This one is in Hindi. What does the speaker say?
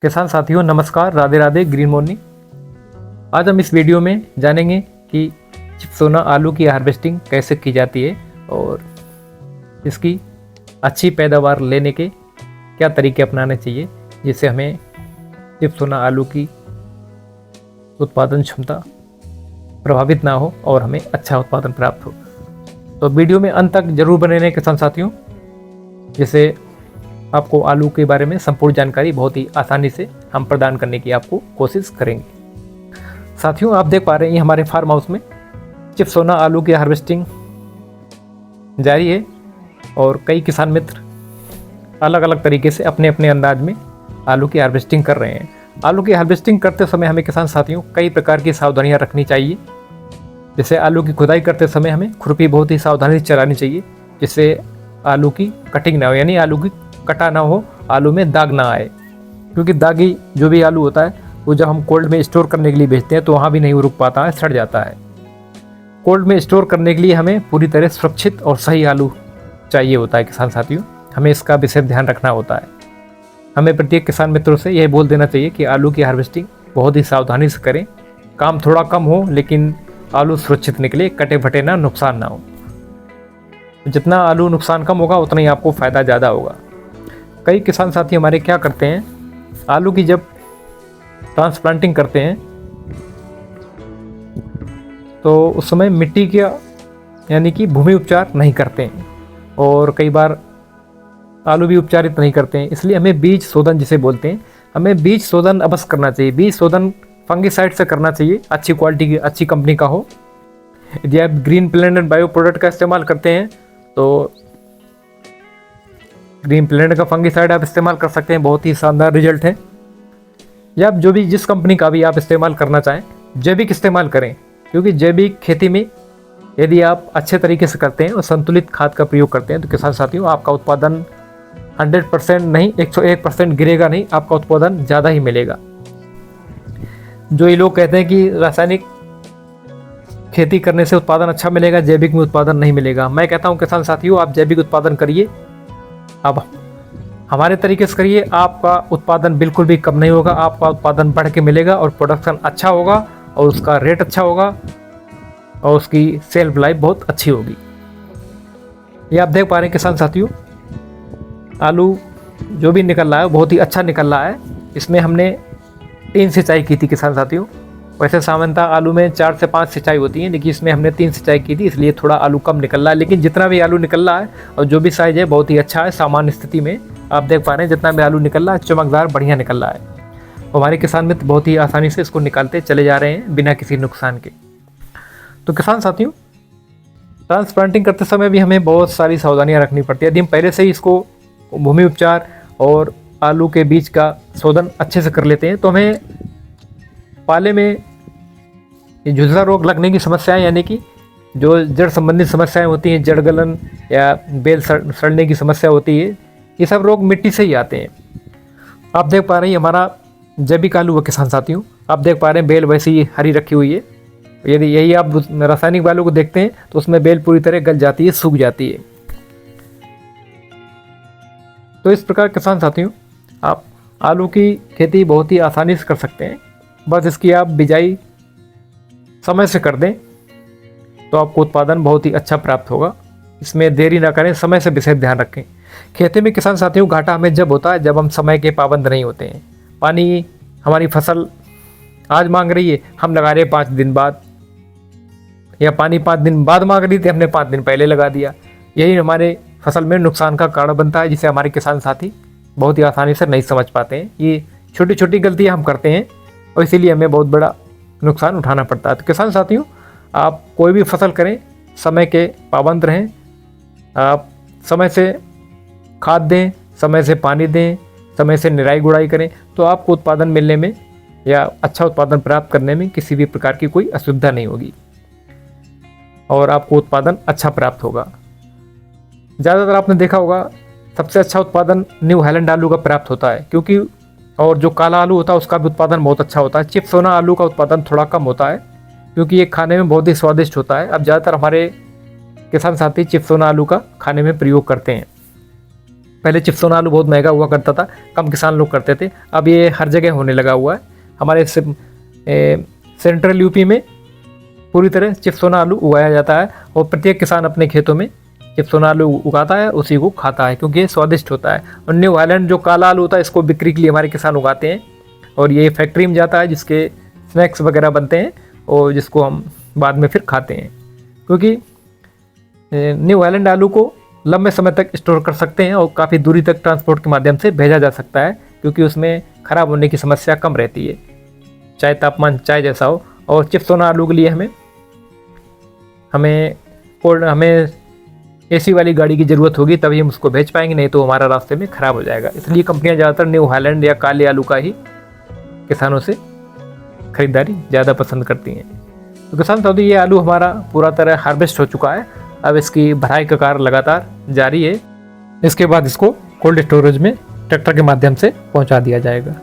किसान साथियों नमस्कार, राधे राधे, ग्रीन मॉर्निंग। आज हम इस वीडियो में जानेंगे कि चिप्सोना आलू की हार्वेस्टिंग कैसे की जाती है और इसकी अच्छी पैदावार लेने के क्या तरीके अपनाने चाहिए जिससे हमें चिप्सोना आलू की उत्पादन क्षमता प्रभावित ना हो और हमें अच्छा उत्पादन प्राप्त हो। तो वीडियो में अंत तक जरूर बने रहें किसान साथियों, जिससे आपको आलू के बारे में संपूर्ण जानकारी बहुत ही आसानी से हम प्रदान करने की आपको कोशिश करेंगे। साथियों, आप देख पा रहे हैं हमारे फार्म हाउस में चिप्सोना आलू की हार्वेस्टिंग जारी है और कई किसान मित्र अलग अलग तरीके से अपने अपने अंदाज में आलू की हार्वेस्टिंग कर रहे हैं। आलू की हार्वेस्टिंग करते समय हमें किसान साथियों कई प्रकार की सावधानियां रखनी चाहिए। जैसे आलू की खुदाई करते समय हमें खुरपी बहुत ही सावधानी से चलानी चाहिए, जिससे आलू की कटिंग ना हो, यानी आलू की कटा ना हो, आलू में दाग ना आए। क्योंकि दागी जो भी आलू होता है वो जब हम कोल्ड में स्टोर करने के लिए भेजते हैं तो वहाँ भी नहीं रुक पाता है, सड़ जाता है। कोल्ड में स्टोर करने के लिए हमें पूरी तरह सुरक्षित और सही आलू चाहिए होता है किसान साथियों, हमें इसका विशेष ध्यान रखना होता है। हमें प्रत्येक किसान मित्रों से यह बोल देना चाहिए कि आलू की हार्वेस्टिंग बहुत ही सावधानी से करें, काम थोड़ा कम हो लेकिन आलू सुरक्षित निकले, कटे फटे ना, नुकसान ना हो। जितना आलू नुकसान कम होगा उतना ही आपको फ़ायदा ज़्यादा होगा। कई किसान साथी हमारे क्या करते हैं, आलू की जब ट्रांसप्लांटिंग करते हैं तो उस समय मिट्टी का यानी कि भूमि उपचार नहीं करते हैं और कई बार आलू भी उपचारित नहीं करते हैं। इसलिए हमें बीज शोधन जिसे बोलते हैं, हमें बीज शोधन अवश्य करना चाहिए। बीज शोधन फंगिसाइड से करना चाहिए, अच्छी क्वालिटी की, अच्छी कंपनी का हो। यदि आप ग्रीन प्लेनेट बायो प्रोडक्ट का इस्तेमाल करते हैं तो ग्रीन प्लेनेट का फंगिसाइड आप इस्तेमाल कर सकते हैं, बहुत ही शानदार रिजल्ट है। या आप जो भी जिस कंपनी का भी आप इस्तेमाल करना चाहें, जैविक इस्तेमाल करें, क्योंकि जैविक खेती में यदि आप अच्छे तरीके से करते हैं और संतुलित खाद का प्रयोग करते हैं तो किसान साथियों आपका उत्पादन 100% नहीं, 101% गिरेगा नहीं, आपका उत्पादन ज़्यादा ही मिलेगा। जो ये लोग कहते हैं कि रासायनिक खेती करने से उत्पादन अच्छा मिलेगा, जैविक में उत्पादन नहीं मिलेगा, मैं कहता हूँ किसान साथियों आप जैविक उत्पादन करिए, अब हमारे तरीके से करिए, आपका उत्पादन बिल्कुल भी कम नहीं होगा, आपका उत्पादन बढ़ के मिलेगा और प्रोडक्शन अच्छा होगा और उसका रेट अच्छा होगा और उसकी सेल्फ लाइफ बहुत अच्छी होगी। ये आप देख पा रहे हैं किसान साथियों, आलू जो भी निकल रहा है बहुत ही अच्छा निकल रहा है। इसमें हमने 3 सिंचाई की थी किसान साथियों। वैसे सामान्यतः आलू में 4 से 5 सिंचाई होती है, लेकिन इसमें हमने 3 सिंचाई की थी, इसलिए थोड़ा आलू कम निकल रहा है। लेकिन जितना भी आलू निकल रहा है और जो भी साइज़ है बहुत ही अच्छा है, सामान्य स्थिति में आप देख पा रहे हैं जितना भी आलू निकल रहा है चमकदार बढ़िया निकल रहा है। हमारे किसान मित्र बहुत ही आसानी से इसको निकालते चले जा रहे हैं बिना किसी नुकसान के। तो किसान साथियों ट्रांसप्लांटिंग करते समय भी हमें बहुत सारी सावधानियाँ रखनी पड़ती है। यदि हम पहले से ही इसको भूमि उपचार और आलू के बीज का शोधन अच्छे से कर लेते हैं तो हमें पाले में झुलसा रोग लगने की समस्याएं, यानी कि जो जड़ संबंधी समस्याएं होती हैं, जड़ गलन या बेल सड़ने की समस्या होती है, ये सब रोग मिट्टी से ही आते हैं। आप देख पा रहे हैं हमारा जैविक आलू है किसान साथियों, आप देख पा रहे हैं बेल वैसी ही हरी रखी हुई है। यदि यही आप रासायनिक आलू को देखते हैं तो उसमें बेल पूरी तरह गल जाती है, सूख जाती है। तो इस प्रकार किसान साथियों आप आलू की खेती बहुत ही आसानी से कर सकते हैं, बस इसकी आप बिजाई समय से कर दें तो आपको उत्पादन बहुत ही अच्छा प्राप्त होगा। इसमें देरी ना करें, समय से विशेष ध्यान रखें। खेती में किसान साथियों घाटा हमें जब होता है जब हम समय के पाबंद नहीं होते हैं। पानी हमारी फसल आज मांग रही है, हम लगा रहे 5 दिन बाद, या पानी 5 दिन बाद मांग रही थी, हमने 5 दिन पहले लगा दिया। यही हमारे फसल में नुकसान का कारण बनता है, जिसे हमारे किसान साथी बहुत ही आसानी से नहीं समझ पाते हैं। ये छोटी छोटी गलतियाँ हम करते हैं और इसीलिए हमें बहुत बड़ा नुकसान उठाना पड़ता है। तो किसान साथियों आप कोई भी फसल करें, समय के पाबंद रहें, आप समय से खाद दें, समय से पानी दें, समय से निराई गुड़ाई करें, तो आपको उत्पादन मिलने में या अच्छा उत्पादन प्राप्त करने में किसी भी प्रकार की कोई असुविधा नहीं होगी और आपको उत्पादन अच्छा प्राप्त होगा। ज़्यादातर आपने देखा होगा सबसे अच्छा उत्पादन न्यू हालैंड आलू का प्राप्त होता है, क्योंकि और जो काला आलू होता है उसका भी उत्पादन बहुत अच्छा होता है। चिप्सोना आलू का उत्पादन थोड़ा कम होता है क्योंकि ये खाने में बहुत ही स्वादिष्ट होता है। अब ज़्यादातर हमारे किसान साथी चिप्सोना आलू का खाने में प्रयोग करते हैं। पहले चिप्सोना आलू बहुत महंगा हुआ करता था, कम किसान लोग करते थे, अब ये हर जगह होने लगा हुआ है। हमारे सेंट्रल यूपी में पूरी तरह चिप्सोना आलू उगाया जाता है और प्रत्येक किसान अपने खेतों में चिप्सोना आलू उगाता है, उसी को खाता है क्योंकि ये स्वादिष्ट होता है। और न्यू हालैंड जो काला आलू होता है, इसको बिक्री के लिए हमारे किसान उगाते हैं और ये फैक्ट्री में जाता है, जिसके स्नैक्स वगैरह बनते हैं और जिसको हम बाद में फिर खाते हैं। क्योंकि न्यू हालैंड आलू को लंबे समय तक स्टोर कर सकते हैं और काफ़ी दूरी तक ट्रांसपोर्ट के माध्यम से भेजा जा सकता है, क्योंकि उसमें ख़राब होने की समस्या कम रहती है, चाहे तापमान चाहे जैसा हो। और चिप्सोना आलू के लिए हमें एसी वाली गाड़ी की ज़रूरत होगी, तभी हम उसको भेज पाएंगे, नहीं तो हमारा रास्ते में ख़राब हो जाएगा। इसलिए कंपनियां ज़्यादातर न्यू हालैंड या काले आलू का ही किसानों से ख़रीदारी ज़्यादा पसंद करती हैं। तो किसान साथियों, ये आलू हमारा पूरा तरह हार्वेस्ट हो चुका है, अब इसकी भराई का कार्य लगातार जारी है। इसके बाद इसको कोल्ड स्टोरेज में ट्रैक्टर के माध्यम से पहुंचा दिया जाएगा।